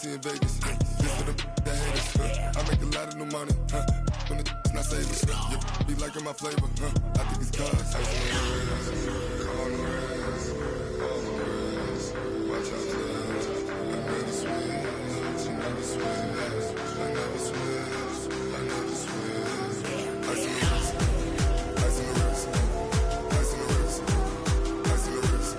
see in Vegas. Just for the that haters. I make a lot of new money. When it's not savings. Be liking my flavor. I think it's cause. On the res. Watch out for that. I never switch. I never switch. I never switch. I never switch. Ice in the wrist. Ice in the wrist. Ice in the wrist. Ice in the wrist. Ice in the wrist.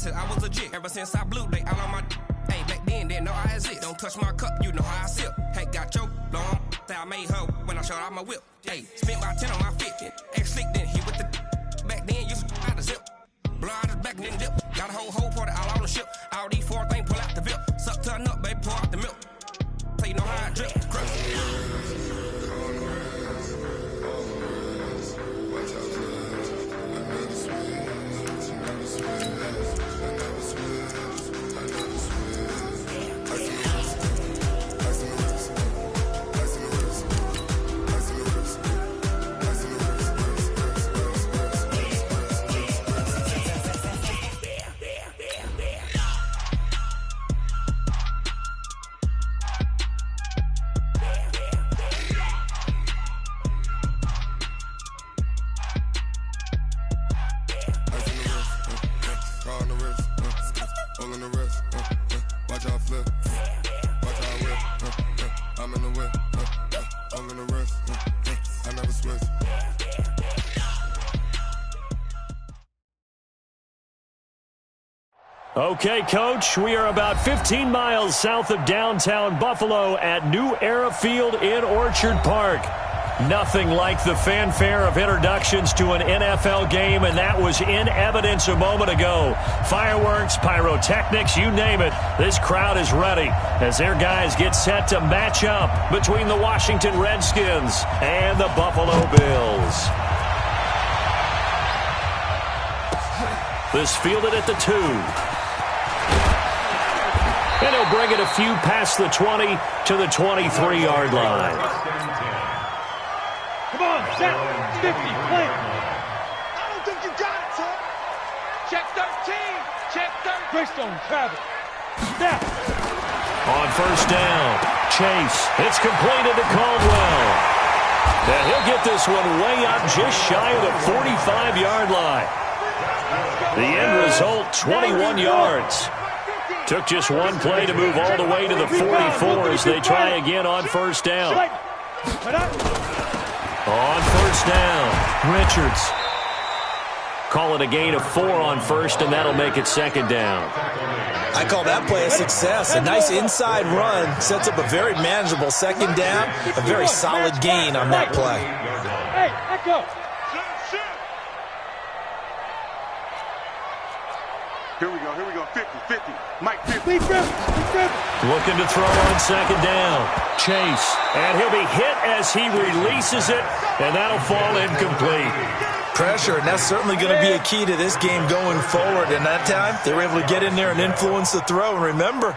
I was legit. Ever since I blew, they all on my hey, back then, didn't know I exist. Don't touch my cup, you know how I sip. Hey, got choked, long. Say I made her when I showed out my whip. Hey, spent about 10 on my 50. Ex-slick, then hit with the back then, used to out the zip. Blow out his back, then dip. Got a whole party all on the ship. All these four things, pull out the VIP. Suck to a nut, baby, pour out the milk. So you know how I drip. Crush. Okay, Coach, we are about 15 miles south of downtown Buffalo at New Era Field in Orchard Park. Nothing like the fanfare of introductions to an NFL game, and that was in evidence a moment ago. Fireworks, pyrotechnics, you name it. This crowd is ready as their guys get set to match up between the Washington Redskins and the Buffalo Bills. This fielded at the 2. And he'll bring it a few past the 20 to the 23-yard line. Come on, set, 50, play. I don't think you got it, son. Check 13, check 13. Greystone, Travis, snap. On first down, Chase. It's completed to Caldwell. And he'll get this one way up just shy of the 45-yard line. The end result, 21 yards. Took just one play to move all the way to the 44 as they try again on first down. On first down, Richards. Call it a gain of 4 on first, and that'll make it second down. I call that play a success. A nice inside run sets up a very manageable second down. A very solid gain on that play. Hey, echo. Here we go, 50, Mike 50. Looking to throw on second down. Chase, and he'll be hit as he releases it, and that'll fall incomplete. Pressure, and that's certainly going to be a key to this game going forward. And that time, they were able to get in there and influence the throw. And remember,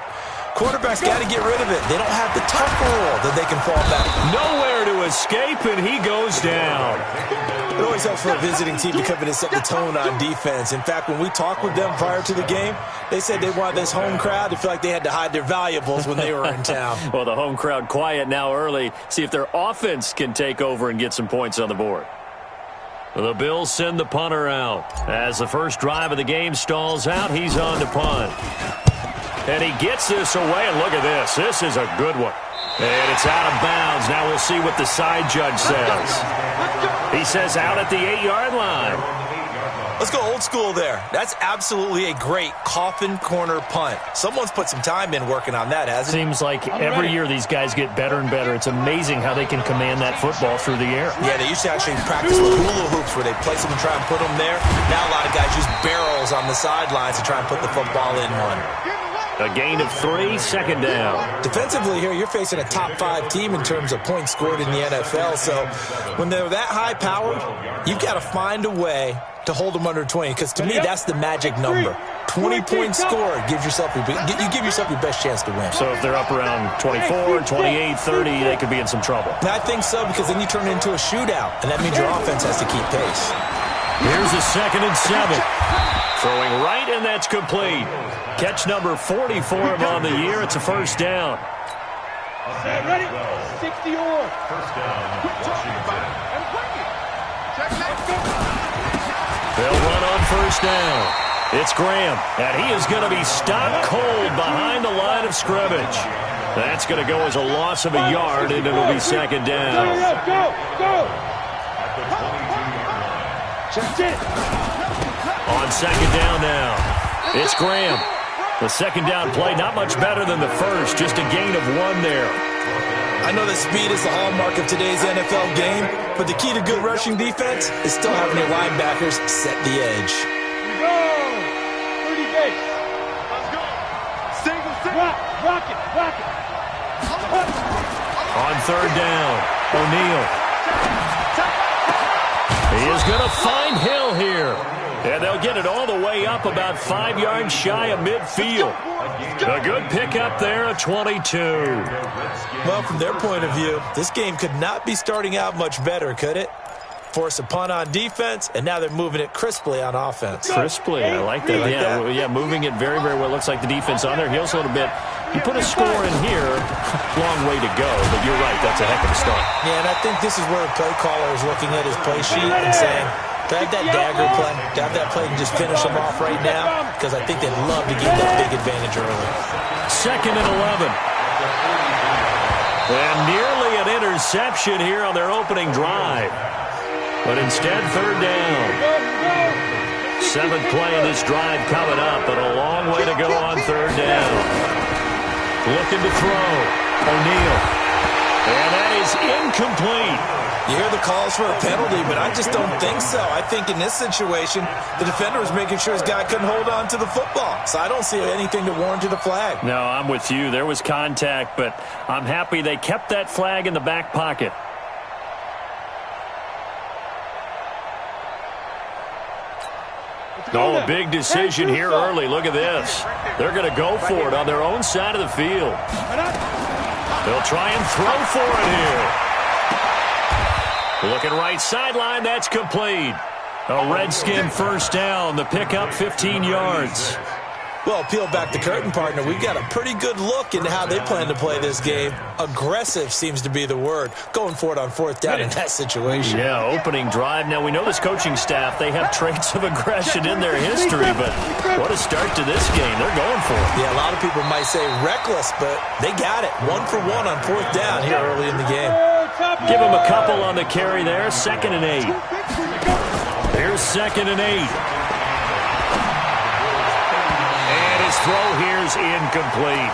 quarterbacks got to get rid of it. They don't have the tough roll that they can fall back. Nowhere to escape, and he goes down. It always helps for a visiting team to come in and set the tone on defense. In fact, when we talked with them prior to the game, they said they wanted this home crowd to feel like they had to hide their valuables when they were in town. Well, the home crowd quiet now early. See if their offense can take over and get some points on the board. The Bills send the punter out. As the first drive of the game stalls out, he's on to punt. And he gets this away, and look at this. This is a good one. And it's out of bounds. Now we'll see what the side judge says. He says out at the 8-yard line. Let's go old school there. That's absolutely a great coffin corner punt. Someone's put some time in working on that, hasn't it? Seems like every year these guys get better and better. It's amazing how they can command that football through the air. Yeah, they used to actually practice with hula hoops where they place them and try and put them there. Now a lot of guys use barrels on the sidelines to try and put the football in one. A gain of 3, second down. Defensively here, you're facing a top-5 team in terms of points scored in the NFL. So when they're that high-powered, you've got to find a way to hold them under 20. Because to me, that's the magic number. 20 points scored gives yourself you give yourself your best chance to win. So if they're up around 24, 28, 30, they could be in some trouble. And I think so, because then you turn it into a shootout, and that means your offense has to keep pace. Here's a 2nd and 7. Throwing right, and that's complete. Catch number 44 on the year. It's a first down. Ready? 60 or. First down. And bring it. Check that. They'll run on first down. It's Graham, and he is going to be stopped cold behind the line of scrimmage. That's going to go as a loss of a yard, and it'll be second down. Go. Check it. On second down now, it's Graham. The second down play, not much better than the first, just a gain of 1 there. I know that speed is the hallmark of today's NFL game, but the key to good rushing defense is still having your linebackers set the edge. Go. 30 base. Let's go. Single. Rock it. On third down, O'Neal. He is going to find Hill here. And they'll get it all the way up about 5 yards shy of midfield. A good pickup there at 22. Well, from their point of view, this game could not be starting out much better, could it? Force a punt on defense, and now they're moving it crisply on offense. Crisply, I like that. Yeah, moving it very, very well. Looks like the defense on their heels a little bit. You put a score in here, long way to go, but you're right, that's a heck of a start. Yeah, and I think this is where the play caller is looking at his play sheet and saying, to have that dagger play, to have that play and just finish them off right now, because I think they'd love to get that big advantage early. 2nd and 11. And nearly an interception here on their opening drive. But instead, third down. 7th play of this drive coming up, but a long way to go on third down. Looking to throw. O'Neal. And that is incomplete. You hear the calls for a penalty, but I just don't think so. I think in this situation, the defender was making sure his guy couldn't hold on to the football. So I don't see anything to warrant a flag. No, I'm with you. There was contact, but I'm happy they kept that flag in the back pocket. Oh, a big decision here early. Look at this. They're going to go for it on their own side of the field. They'll try and throw for it here. Looking right sideline, that's complete. A Redskin first down. The pickup 15 yards. Well, peel back the curtain, partner. We've got a pretty good look into how they plan to play this game. Aggressive seems to be the word. Going for it on fourth down in that situation. Yeah, opening drive. Now, we know this coaching staff, they have traits of aggression in their history, but what a start to this game. They're going for it. Yeah, a lot of people might say reckless, but they got it. 1 for 1 on fourth down here early in the game. Give them a couple on the carry there. 2nd and 8. Here's 2nd and 8. His throw here's incomplete.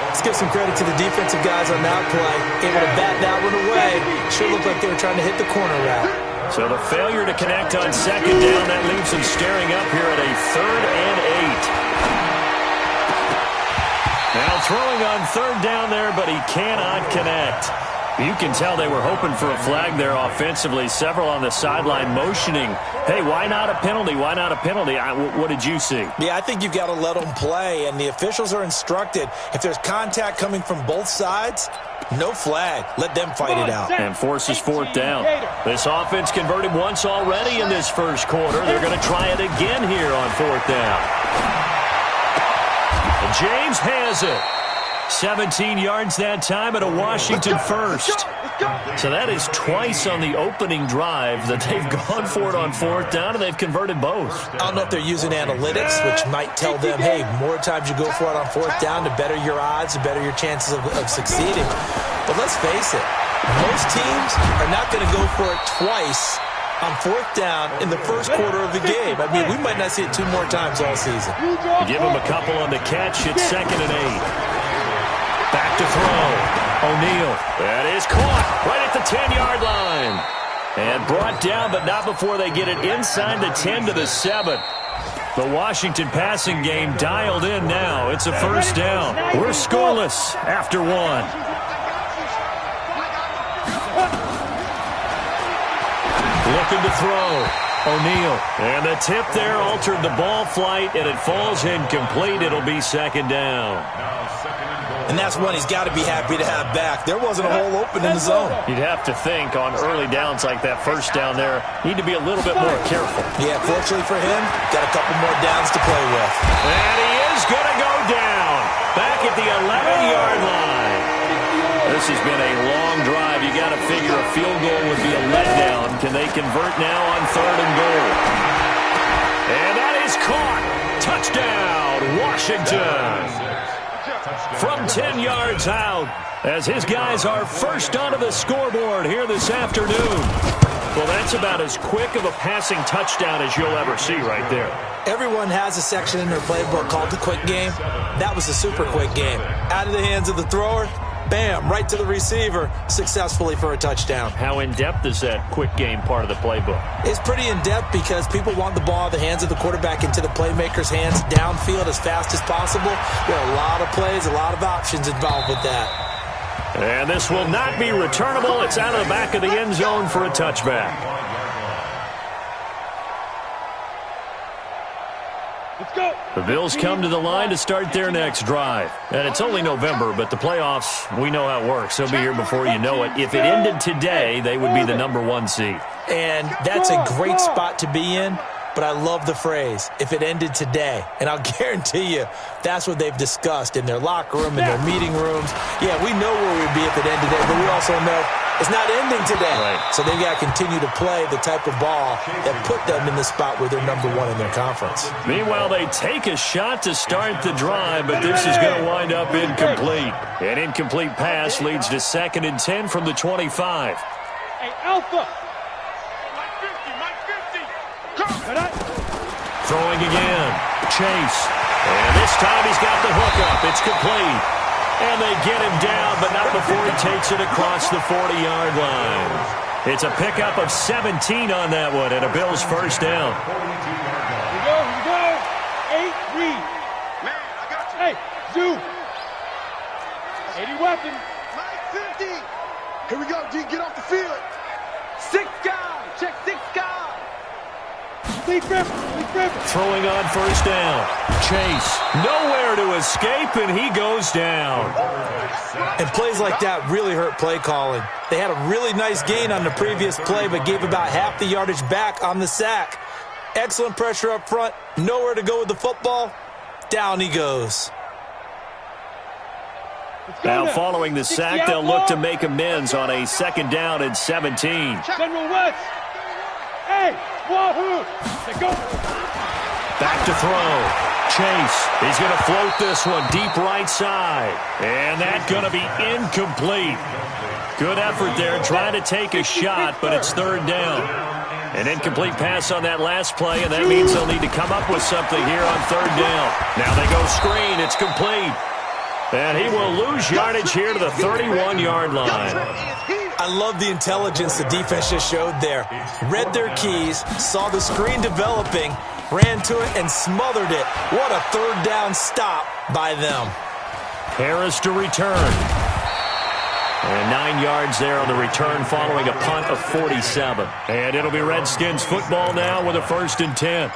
Let's give some credit to the defensive guys on that play. Able to bat that one away. Sure looked like they were trying to hit the corner route. So the failure to connect on second down, that leaves them staring up here at a 3rd and 8. Now throwing on third down there, but he cannot connect. You can tell they were hoping for a flag there offensively. Several on the sideline motioning, hey, why not a penalty? Why not a penalty? What did you see? Yeah, I think you've got to let them play, and the officials are instructed. If there's contact coming from both sides, no flag. Let them fight it out. And forces fourth down. This offense converted once already in this first quarter. They're going to try it again here on fourth down. And James has it. 17 yards that time at a Washington first. So that is twice on the opening drive that they've gone for it on fourth down, and they've converted both. I don't know if they're using analytics, which might tell them, hey, more times you go for it on fourth down, the better your odds, the better your chances of succeeding. But let's face it, most teams are not going to go for it twice on fourth down in the first quarter of the game. I mean, we might not see it 2 more times all season. Give them a couple on the catch. It's 2nd and 8. Back to throw. O'Neal. That is caught right at the 10-yard line. And brought down, but not before they get it inside the 10 to the 7. The Washington passing game dialed in now. It's a first down. We're scoreless after one. Looking to throw. O'Neal. And the tip there altered the ball flight, and it falls incomplete. It'll be second down. And that's one he's got to be happy to have back. There wasn't a hole open in the zone. You'd have to think on early downs like that first down there, need to be a little bit more careful. Yeah, fortunately for him, got a couple more downs to play with. And he is going to go down. Back at the 11-yard line. This has been a long drive. You got to figure a field goal would be a letdown. Can they convert now on 3rd and goal? And that is caught. Touchdown, Washington. From 10 yards out, as his guys are first onto the scoreboard here this afternoon. Well, that's about as quick of a passing touchdown as you'll ever see right there. Everyone has a section in their playbook called the quick game. That was a super quick game. Out of the hands of the thrower, bam, right to the receiver, successfully for a touchdown. How in-depth is that quick game part of the playbook? It's pretty in-depth because people want the ball out of the hands of the quarterback into the playmaker's hands downfield as fast as possible. There are a lot of plays, a lot of options involved with that. And this will not be returnable. It's out of the back of the end zone for a touchback. Let's go. The Bills come to the line to start their next drive. And it's only November, but the playoffs, we know how it works. They'll be here before you know it. If it ended today, they would be the #1 seed. And that's a great spot to be in. But I love the phrase, if it ended today. And I'll guarantee you, that's what they've discussed in their locker room, in their meeting rooms. Yeah, we know where we'd be if it ended today, but we also know it's not ending today. Right. So they've got to continue to play the type of ball that put them in the spot where they're #1 in their conference. Meanwhile, they take a shot to start the drive, but this is going to wind up incomplete. An incomplete pass leads to 2nd and 10 from the 25. Hey, Alpha. Throwing again. Chase. And this time he's got the hookup. It's complete. And they get him down, but not before he takes it across the 40-yard line. It's a pickup of 17 on that one and a Bills first down. Here we go. 8 read. Man, I got you. Hey, Zoo. 80 weapon. Mike 50. Here we go, G. Get off the field. 6 guys. Check 6 guys. Lead River. Throwing on first down. Chase. Nowhere to escape, and he goes down. And plays like that really hurt play calling. They had a really nice gain on the previous play, but gave about half the yardage back on the sack. Excellent pressure up front. Nowhere to go with the football. Down he goes. Now, following the sack, they'll look to make amends on a 2nd down and 17. General West. Hey, wahoo. They go. Back to throw. Chase. He's going to float this one deep right side. And that's going to be incomplete. Good effort there, trying to take a shot, but it's 3rd down. An incomplete pass on that last play, and that means they'll need to come up with something here on 3rd down. Now they go screen. It's complete. And he will lose yardage here to the 31-yard line. I love the intelligence the defense just showed there. Read their keys, saw the screen developing, ran to it, and smothered it. What a 3rd down stop by them. Harris to return. And 9 yards there on the return following a punt of 47. And it'll be Redskins football now with a 1st and 10.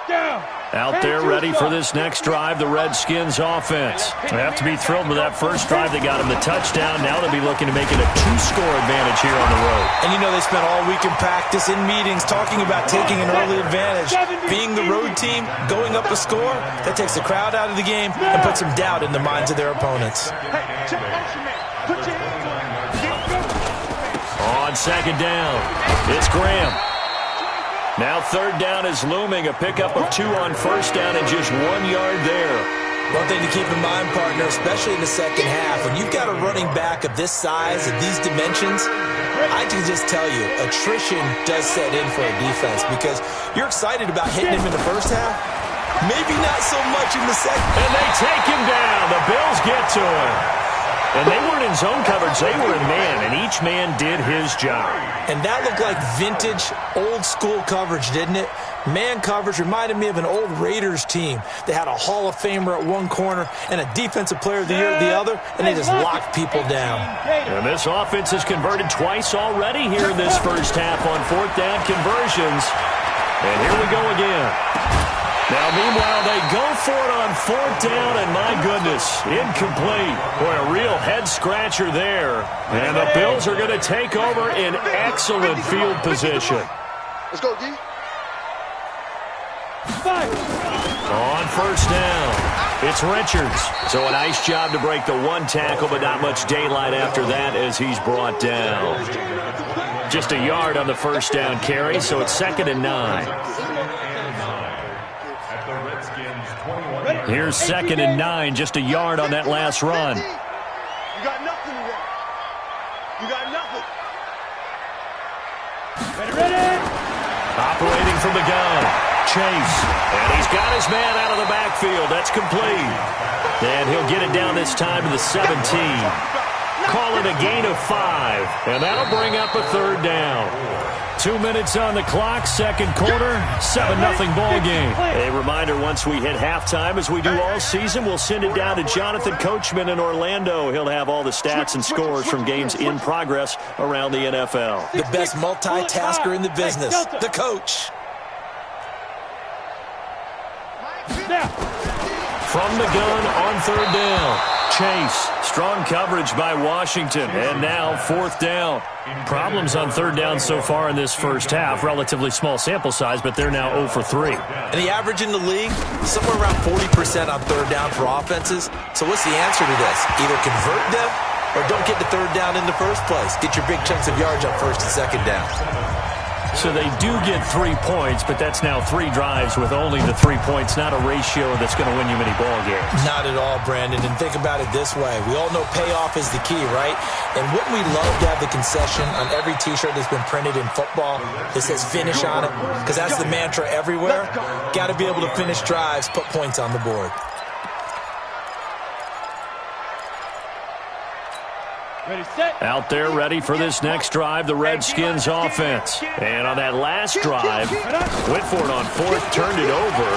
Down. Out there ready for this next drive, the Redskins offense. They have to be thrilled with that first drive. They got them the touchdown. Now they'll be looking to make it a 2-score advantage here on the road. And you know they spent all week in practice, in meetings, talking about taking an early advantage. Being the road team, going up a score, that takes the crowd out of the game and puts some doubt in the minds of their opponents. Hey, check motion man. Put your hands On on. 2nd down, it's Graham. Now 3rd down is looming, a pickup of 2 on 1st down and just 1 yard there. One thing to keep in mind, partner, especially in the second half, when you've got a running back of this size, of these dimensions, I can just tell you, attrition does set in for a defense because you're excited about hitting him in the first half, maybe not so much in the second. And they take him down. The Bills get to him. And they weren't in zone coverage. They were in man, and each man did his job. And that looked like vintage, old-school coverage, didn't it? Man coverage reminded me of an old Raiders team. They had a Hall of Famer at one corner and a Defensive Player of the Year at the other, and they just locked people down. And this offense has converted twice already here in this first half on fourth down conversions. And here we go again. Now, meanwhile, they go for it on fourth down, and my goodness, incomplete. Boy, a real head-scratcher there. And the Bills are going to take over in excellent field position. Let's go, D. On first down, it's Richards. So a nice job to break the one tackle, but not much daylight after that as he's brought down. Just a yard on the first down carry, so it's 2nd and 9. Here's 2nd and 9, just a yard on that last run. You got nothing today. You got nothing. Ready. Operating from the gun. Chase, and he's got his man out of the backfield. That's complete. And he'll get it down this time to the 17. Call it a gain of 5, and that'll bring up a 3rd down. 2 minutes on the clock, second quarter, 7-0 ball game. A reminder, once we hit halftime, as we do all season, we'll send it down to Jonathan Coachman in Orlando. He'll have all the stats and scores from games in progress around the NFL. The best multitasker in the business, the coach. From the gun on 3rd down. Chase, strong coverage by Washington, and now 4th down. Problems on 3rd down so far in this first half. Relatively small sample size, but they're now 0 for 3. And the average in the league, somewhere around 40% on 3rd down for offenses. So what's the answer to this? Either convert them or don't get the 3rd down in the first place. Get your big chunks of yards on 1st and 2nd down. So they do get 3 points, but that's now 3 drives with only the 3 points, not a ratio that's going to win you many ball games. Not at all, Brandon. And think about it this way. We all know payoff is the key, right? And wouldn't we love to have the concession on every T-shirt that's been printed in football that says finish on it? Because that's the mantra everywhere. Got to be able to finish drives, put points on the board. Ready, set. Out there ready for this next drive, the Redskins offense. And on that last drive, went for it on 4th, turned it over.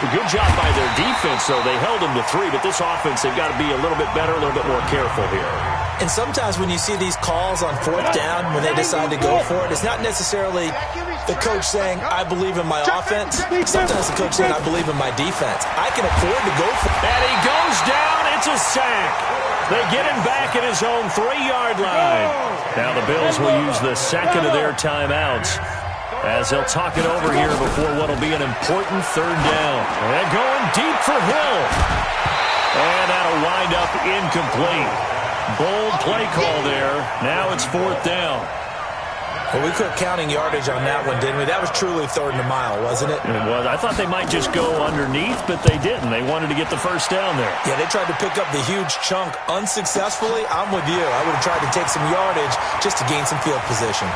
A good job by their defense, though. They held them to 3, but this offense, they've got to be a little bit better, a little bit more careful here. And sometimes when you see these calls on 4th down, when they decide to go for it, it's not necessarily the coach saying, I believe in my offense. Sometimes the coach saying, I believe in my defense. I can afford to go for it. And he goes down. It's a sack. They get him back at his own 3-yard line. Now the Bills will use the second of their timeouts as they'll talk it over here before what will be an important 3rd down. And going deep for Hill. And that'll wind up incomplete. Bold play call there. Now it's 4th down. Well, we quit counting yardage on that one, didn't we? That was truly 3rd and a mile, wasn't it? It was. I thought they might just go underneath, but they didn't. They wanted to get the first down there. Yeah, they tried to pick up the huge chunk unsuccessfully. I'm with you. I would have tried to take some yardage just to gain some field position.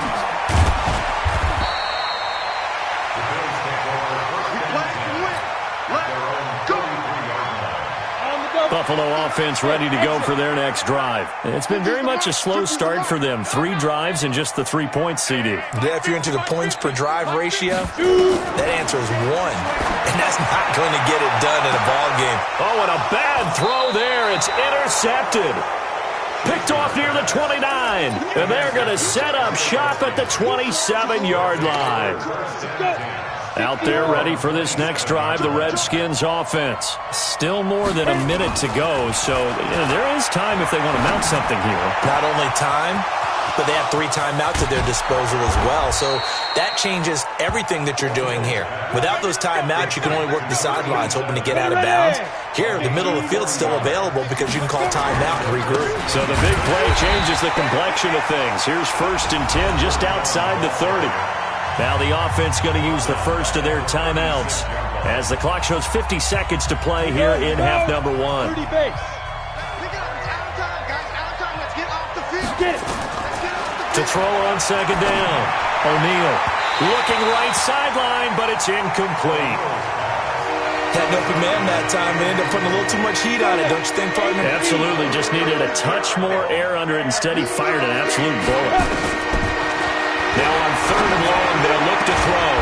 Buffalo offense ready to go for their next drive. It's been very much a slow start for them. 3 drives and just the 3 points, CD. Yeah, if you're into the points per drive ratio, that answer is 1. And that's not going to get it done in a ball game. Oh, and a bad throw there. It's intercepted. Picked off near the 29. And they're going to set up shop at the 27-yard line. Out there ready for this next drive, the Redskins offense. Still more than a minute to go, so there is time if they want to mount something here. Not only time, but they have 3 timeouts at their disposal as well, so that changes everything that you're doing here. Without those timeouts, you can only work the sidelines, hoping to get out of bounds. Here, the middle of the field's still available because you can call timeout and regroup. So the big play changes the complexion of things. Here's 1st and 10 just outside the 30. Now the offense going to use the first of their timeouts as the clock shows 50 seconds to play here in half number 1. To throw on 2nd down. O'Neal looking right sideline, but it's incomplete. Had an open man that time. They ended up putting a little too much heat on it, don't you think, partner? Absolutely. Just needed a touch more air under it. Instead, he fired an absolute bullet. Now on 3rd and long, they'll look to throw.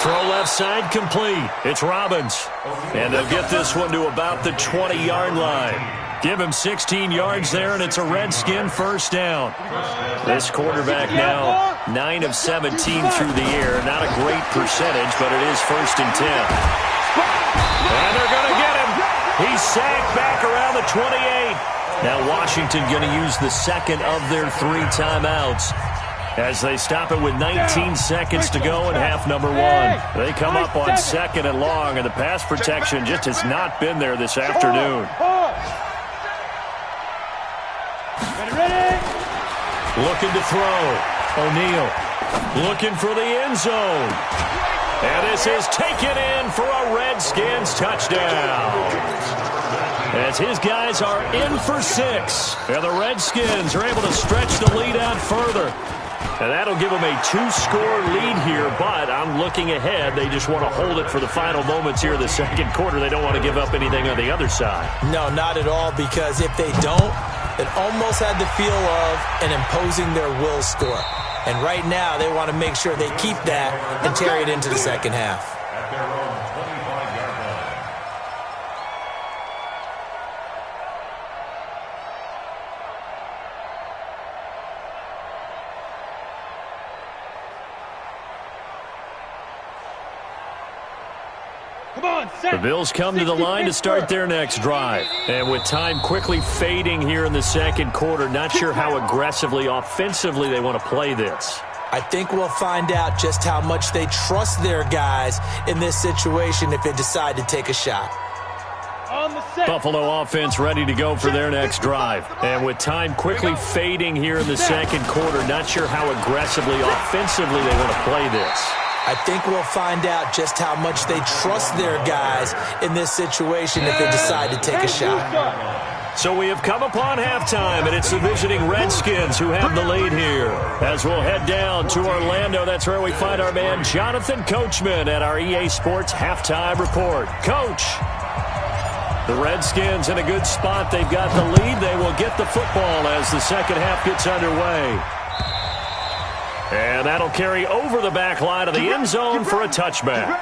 Throw left side complete. It's Robbins. And they'll get this one to about the 20-yard line. Give him 16 yards there, and it's a Redskin first down. This quarterback now 9 of 17 through the air. Not a great percentage, but it is 1st and 10. And they're going to get him. He's sacked back around the 28. Now Washington going to use the second of their 3 timeouts as they stop it with 19 seconds to go in half number 1. They come up on 2nd and long, and the pass protection just has not been there this afternoon. Looking to throw. O'Neal looking for the end zone. And this is taken in for a Redskins touchdown. As his guys are in for 6. And the Redskins are able to stretch the lead out further. And that'll give them a 2-score lead here, but I'm looking ahead. They just want to hold it for the final moments here in the second quarter. They don't want to give up anything on the other side. No, not at all, because if they don't, it almost had the feel of an imposing their will score. And right now, they want to make sure they keep that and carry it into the second half. The Bills come to the line to start their next drive. And with time quickly fading here in the second quarter, not sure how aggressively, offensively they want to play this. I think we'll find out just how much they trust their guys in this situation if they decide to take a shot. Buffalo offense ready to go for their next drive. And with time quickly fading here in the second quarter, not sure how aggressively, offensively they want to play this. I think we'll find out just how much they trust their guys in this situation if they decide to take a shot. So we have come upon halftime, and it's the visiting Redskins who have the lead here. As we'll head down to Orlando, that's where we find our man Jonathan Coachman at our EA Sports Halftime Report. Coach, the Redskins in a good spot. They've got the lead. They will get the football as the second half gets underway. And that'll carry over the back line of the end zone for a touchback.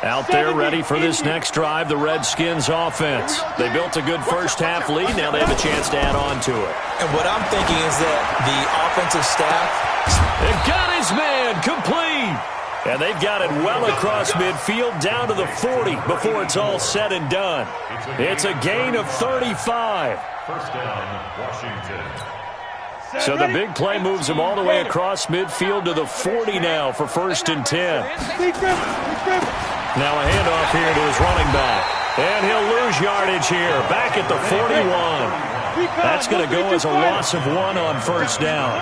Out there ready for this next drive, the Redskins offense. They built a good first half lead. Now they have a chance to add on to it. And what I'm thinking is that the offensive staff... They've got his man complete. And they've got it well across midfield down to the 40 before it's all said and done. It's a gain of 35. First down, Washington. So the big play moves him all the way across midfield to the 40 now for 1st and 10. Now a handoff here to his running back. And he'll lose yardage here, back at the 41. That's going to go as a loss of 1 on 1st down.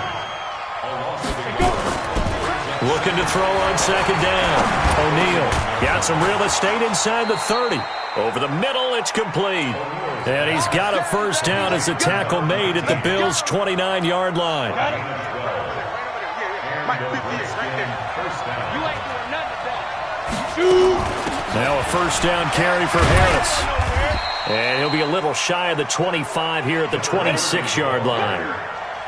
Looking to throw on 2nd down. O'Neal got some real estate inside the 30. Over the middle, it's complete. And he's got a 1st down as the tackle made at the Bills' 29-yard line. Now a 1st down carry for Harris. And he'll be a little shy of the 25 here at the 26-yard line.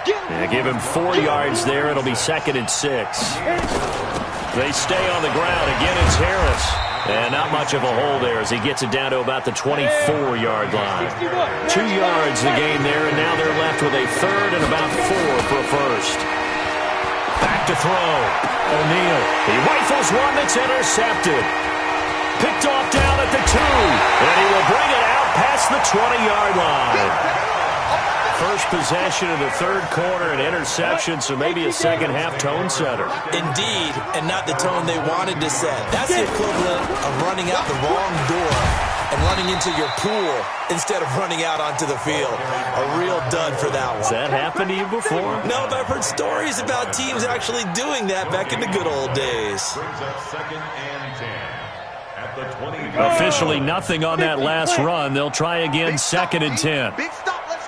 Yeah, give him 4 yards there. It'll be 2nd and 6. They stay on the ground. Again, it's Harris. And not much of a hole there as he gets it down to about the 24-yard line. 2 yards the gain there, and now they're left with a 3rd and about 4 for a 1st. Back to throw. O'Neal. He rifles one that's intercepted. Picked off down at the 2. And he will bring it out past the 20-yard line. First possession of the 3rd quarter, an interception, so maybe a second-half tone setter. Indeed, and not the tone they wanted to set. That's the equivalent of running out the wrong door and running into your pool instead of running out onto the field. A real dud for that one. Has that happened to you before? No, but I've heard stories about teams actually doing that back in the good old days. Brings up 2nd and 10. At the 20. Officially nothing on that last run. They'll try again, 2nd and 10. Big stop, let's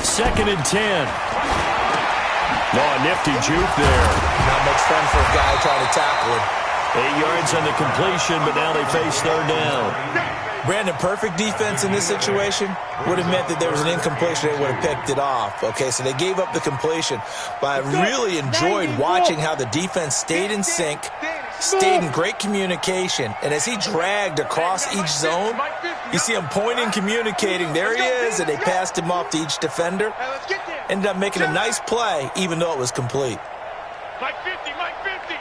2nd and 10. Oh, nifty juke there. Not much fun for a guy trying to tackle him. 8 yards on the completion, but now they face 3rd down. Brandon, perfect defense in this situation would have meant that there was an incompletion. They would have picked it off. Okay, so they gave up the completion. But I really enjoyed watching how the defense stayed in sync, stayed in great communication. And as he dragged across each zone, you see him pointing, communicating. There he is, and they passed him off to each defender. Ended up making a nice play, even though it was complete. Mike 50, Mike 50.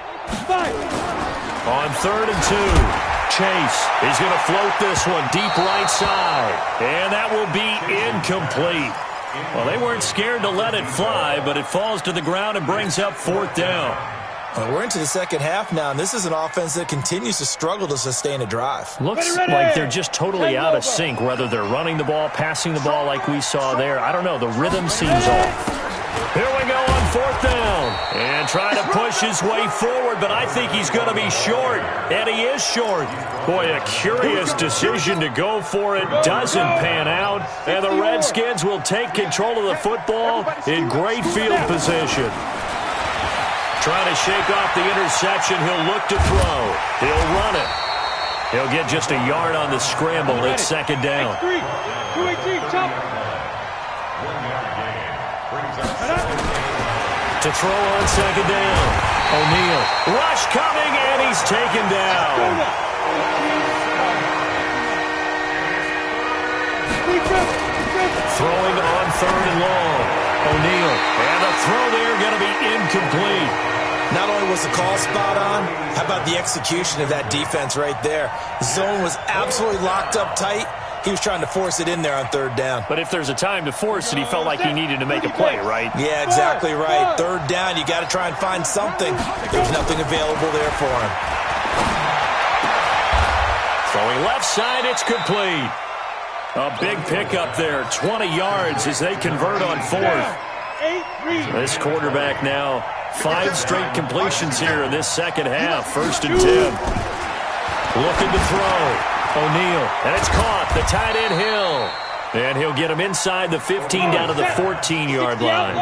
On 3rd and 2. Chase is going to float this one deep right side. And that will be incomplete. Well, they weren't scared to let it fly, but it falls to the ground and brings up 4th down. Well, we're into the second half now, and this is an offense that continues to struggle to sustain a drive. Looks like they're just totally out of sync, whether they're running the ball, passing the ball like we saw there. I don't know. The rhythm seems off. Here we go on 4th down. And trying to push his way forward, but I think he's going to be short. And he is short. Boy, a curious decision to go for it. Doesn't pan out. And the Redskins will take control of the football in great field position. Trying to shake off the interception. He'll look to throw. He'll run it. He'll get just a yard on the scramble. It's 2nd down. 2-18, chop. To throw on 2nd down. O'Neal. Rush coming, and he's taken down. Throwing on 3rd and long. O'Neal. And the throw there going to be incomplete. Not only was the call spot on, how about the execution of that defense right there? The zone was absolutely locked up tight. He was trying to force it in there on 3rd down. But if there's a time to force it, he felt like he needed to make a play, right? Yeah, exactly right. 3rd down, you got to try and find something. There's nothing available there for him. Throwing left side, it's complete. A big pickup there, 20 yards as they convert on 4th. This quarterback now, 5 straight completions here in this second half. 1st and 10. Looking to throw. O'Neal, and it's caught. The tight end Hill. And he'll get him inside the 15 down to the 14-yard line.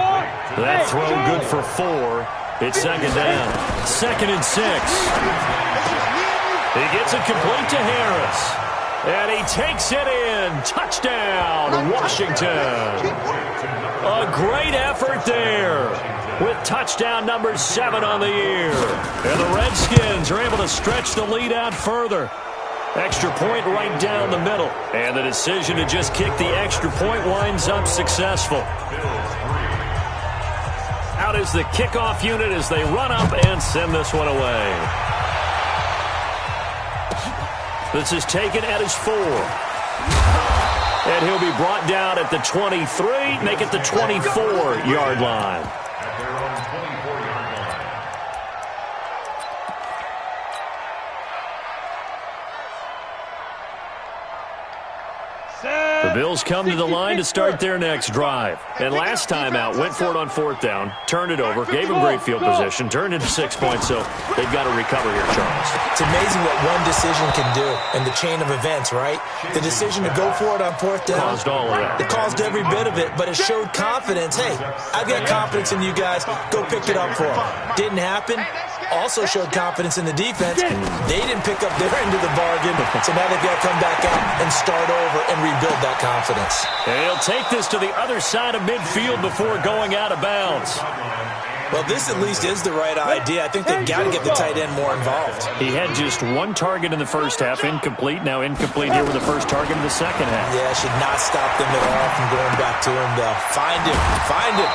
That throw good for 4. It's 2nd down. 2nd and 6. He gets it complete to Harris. And he takes it in. Touchdown, Washington. A great effort there with touchdown number 7 on the year. And the Redskins are able to stretch the lead out further. Extra point right down the middle. And the decision to just kick the extra point winds up successful. Out is the kickoff unit as they run up and send this one away. This is taken at his 4. And he'll be brought down at the 23, make it the 24-yard line. The Bills come to the line to start their next drive. And last time out, went for it on 4th down, turned it over, gave them great field position, turned into 6 points, so they've got to recover here, Charles. It's amazing what one decision can do in the chain of events, right? The decision to go for it on 4th down. Caused all of that. It caused every bit of it, but it showed confidence. Hey, I've got confidence in you guys. Go pick it up for them. Didn't happen. Also showed confidence in the defense. They didn't pick up their end of the bargain, so now they've got to come back out and start over and rebuild that confidence. And he'll take this to the other side of midfield before going out of bounds. Well, this at least is the right idea. I think they've got to get the tight end more involved. He had just 1 target in the first half, incomplete. Now incomplete here with the first target in the second half. Yeah, should not stop them at all from going back to him, though. Find him. Find him.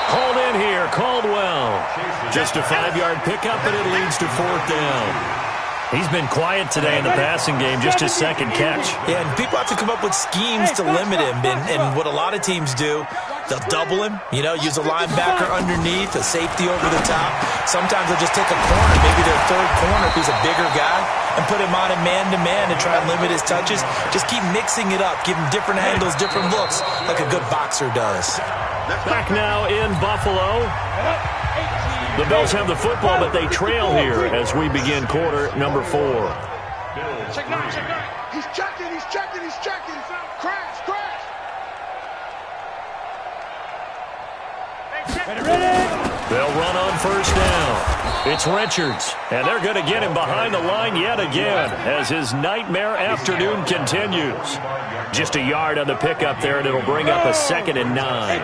Called in here, Caldwell. Just a 5-yard pickup, and it leads to 4th down. He's been quiet today in the passing game, just his second catch. Yeah, and people have to come up with schemes to limit him. And what a lot of teams do, they'll double him, use a linebacker underneath, a safety over the top. Sometimes they'll just take a corner, maybe their 3rd corner if he's a bigger guy, and put him on a man-to-man and try and limit his touches. Just keep mixing it up, give him different angles, different looks, like a good boxer does. Back now in Buffalo. The Bills have the football, but they trail here as we begin quarter number 4. Check 9, check 9. He's checking, he's checking, he's checking. Crash, crash. They'll run on first down. It's Richards, and they're going to get him behind the line yet again as his nightmare afternoon continues. Just a yard on the pickup there, and it'll bring up a 2nd and 9.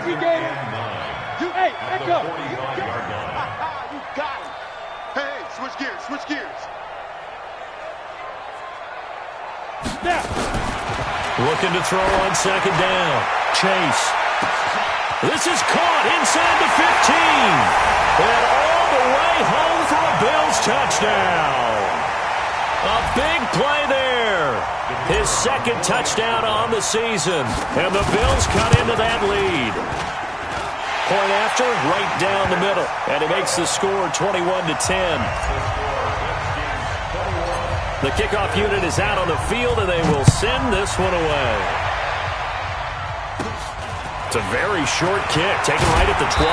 Hey, back up. You got him. Hey, switch gears, switch gears. Now. Looking to throw on 2nd down. Chase. This is caught inside the 15. And all the way home for a Bills touchdown. A big play there. His 2nd touchdown on the season. And the Bills cut into that lead. Point after, right down the middle. And it makes the score 21-10. The kickoff unit is out on the field, and they will send this one away. It's a very short kick, taken right at the 20.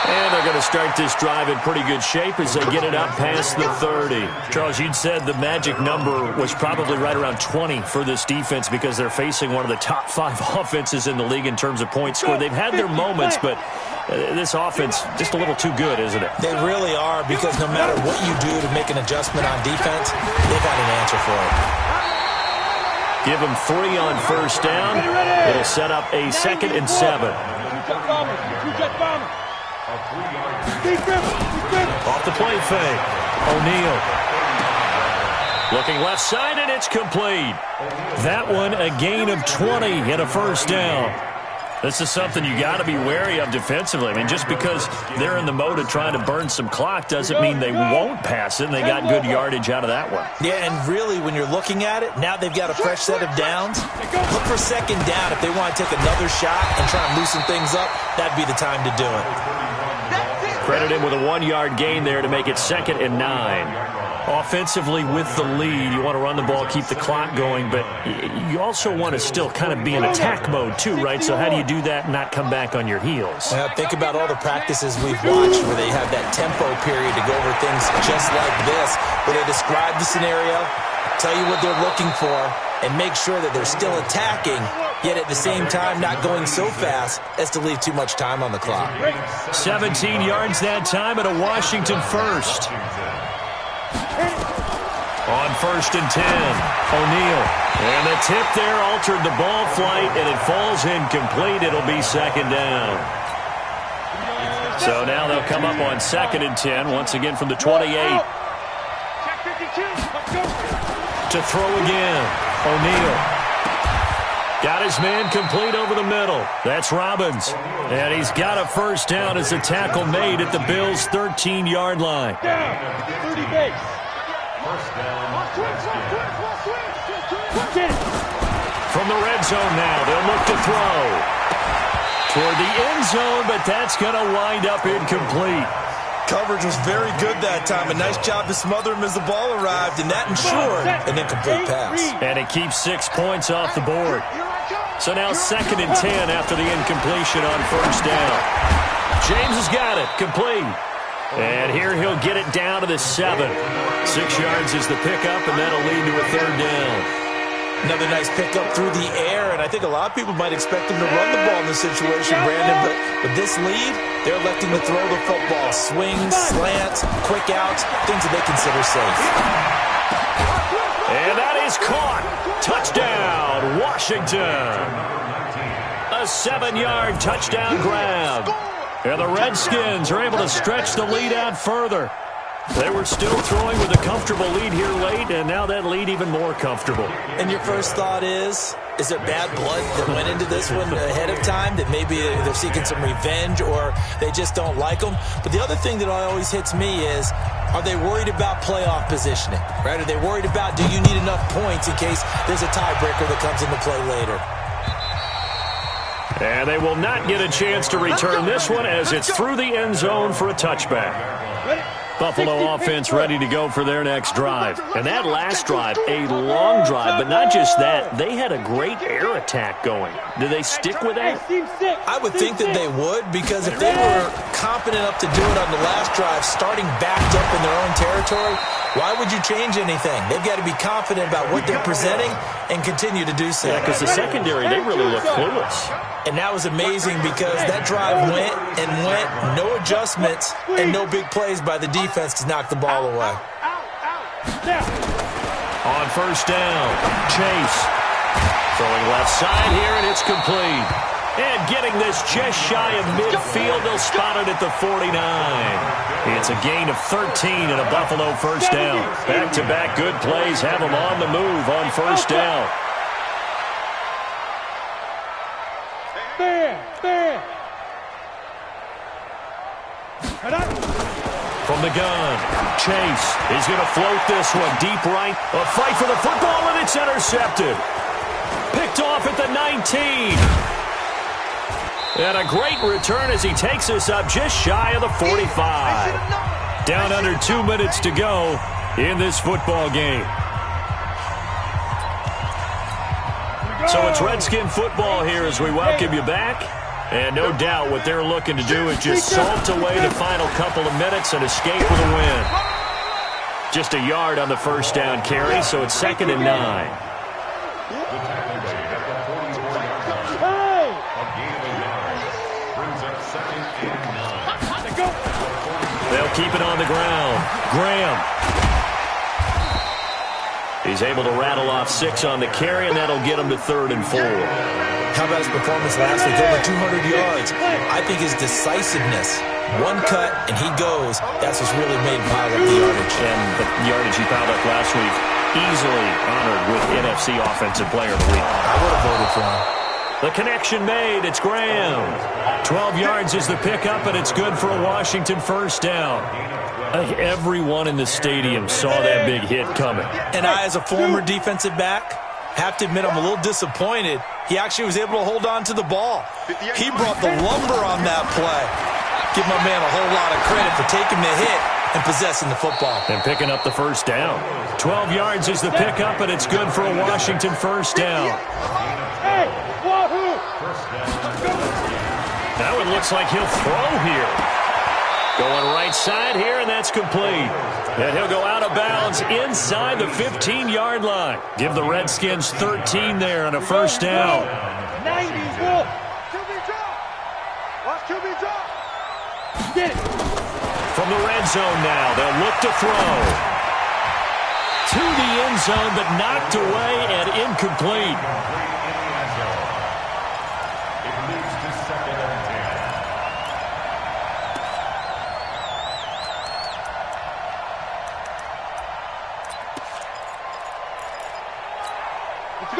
And they're going to start this drive in pretty good shape as they get it up past the 30. Charles, you'd said the magic number was probably right around 20 for this defense because they're facing one of the top 5 offenses in the league in terms of points scored. They've had their moments, but this offense just a little too good, isn't it? They really are, because no matter what you do to make an adjustment on defense, they've got an answer for it. Give them 3 on first down. It'll set up a 2nd and 7. Off the play fake. O'Neal. Looking left side, and it's complete. That one a gain of 20 and a first down. This is something you got to be wary of defensively. I mean, just because they're in the mode of trying to burn some clock doesn't mean they won't pass it, and they got good yardage out of that one. Yeah, and really, when you're looking at it, now they've got a fresh set of downs. Look for 2nd down. If they want to take another shot and try and loosen things up, that'd be the time to do it. Credit him with a 1-yard gain there to make it 2nd and 9. Offensively with the lead, you want to run the ball, keep the clock going, but you also want to still kind of be in attack mode too, right? So how do you do that and not come back on your heels? Think about all the practices we've watched where they have that tempo period to go over things just like this, where they describe the scenario, tell you what they're looking for, and make sure that they're still attacking, yet at the same time not going so fast as to leave too much time on the clock. 17 yards that time at a Washington first. On 1st and 10, O'Neal. And the tip there altered the ball flight, and it falls incomplete. It'll be 2nd down. So now they'll come up on 2nd and 10, once again from the 28. To throw again, O'Neal. Got his man complete over the middle. That's Robbins. And he's got a first down as a tackle made at the Bills' 13-yard line. Down, 30 base. First down. From the red zone now, they'll look to throw. Toward the end zone, but that's going to wind up incomplete. Coverage was very good that time. A nice job to smother him as the ball arrived, and that ensured an incomplete pass. And it keeps 6 points off the board. So now 2nd and 10 after the incompletion on first down. James has got it, complete. And here he'll get it down to the 7. 6 yards is the pickup, and that'll lead to a 3rd down. Another nice pickup through the air, and I think a lot of people might expect him to run the ball in this situation, Brandon, but with this lead, they're electing to throw the football. Swings, slants, quick outs, things that they consider safe. And that is caught. Touchdown, Washington. A 7-yard touchdown grab. And the Redskins are able to stretch the lead out further. They were still throwing with a comfortable lead here late, and now that lead even more comfortable. And your first thought is there bad blood that went into this one ahead of time, that maybe they're seeking some revenge or they just don't like them? But the other thing that always hits me is, are they worried about playoff positioning? Right? Are they worried about, do you need enough points in case there's a tiebreaker that comes into play later? And they will not get a chance to return this one as it's through the end zone for a touchback. Buffalo offense ready to go for their next drive. And that last drive, a long drive, but not just that. They had a great air attack going. Do they stick with that? I would think that they would, because if they were confident enough to do it on the last drive, starting backed up in their own territory, why would you change anything? They've got to be confident about what they're presenting and continue to do so. Yeah, because the secondary, they really look clueless. And that was amazing because that drive went and went, no adjustments and no big plays by the defense to knock the ball away. On first down, Chase. Throwing left side here, and it's complete. And getting this just shy of midfield, they'll spot it at the 49. It's a gain of 13 and a Buffalo first down. Back-to-back good plays have them on the move on first down. From the gun, Chase is going to float this one deep right. A fight for the football, and it's intercepted. Picked off at the 19. And a great return as he takes us up just shy of the 45. Down under 2 minutes to go in this football game. So it's Redskin football here as we welcome you back. And no doubt what they're looking to do is just salt away the final couple of minutes and escape with a win. Just a yard on the first down carry, so it's 2nd and 9. They'll keep it on the ground. Graham. He's able to rattle off 6 on the carry, and that'll get him to 3rd and 4. How about his performance last week? Over 200 yards. I think his decisiveness, one cut, and he goes. That's what's really made him pile up the yardage. And the yardage he piled up last week, easily honored with NFC Offensive Player of the Week. I would have voted for him. The connection made. It's Graham. 12 yards is the pickup, and it's good for a Washington first down. I think everyone in the stadium saw that big hit coming. And I, as a former defensive back, have to admit I'm a little disappointed. He actually was able to hold on to the ball. He brought the lumber on that play. Give my man a whole lot of credit for taking the hit and possessing the football. And picking up the first down. 12 yards is the pickup, and it's good for a Washington first down. Now it looks like he'll throw here. Going right side here, and that's complete. And he'll go out of bounds inside the 15-yard line. Give the Redskins 13 there on a first down. 90, Wolf. QB drop. Watch QB drop. Get it. From the red zone now, they'll look to throw. To the end zone, but knocked away and incomplete.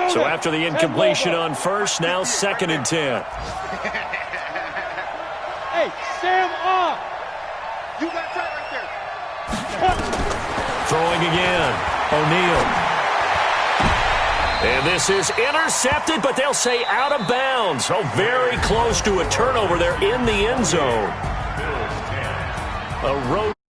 So after the incompletion on first, now 2nd and 10. Hey, Sam off. You got that right there. Throwing again. O'Neal. And this is intercepted, but they'll say out of bounds. So very close to a turnover there in the end zone. A road.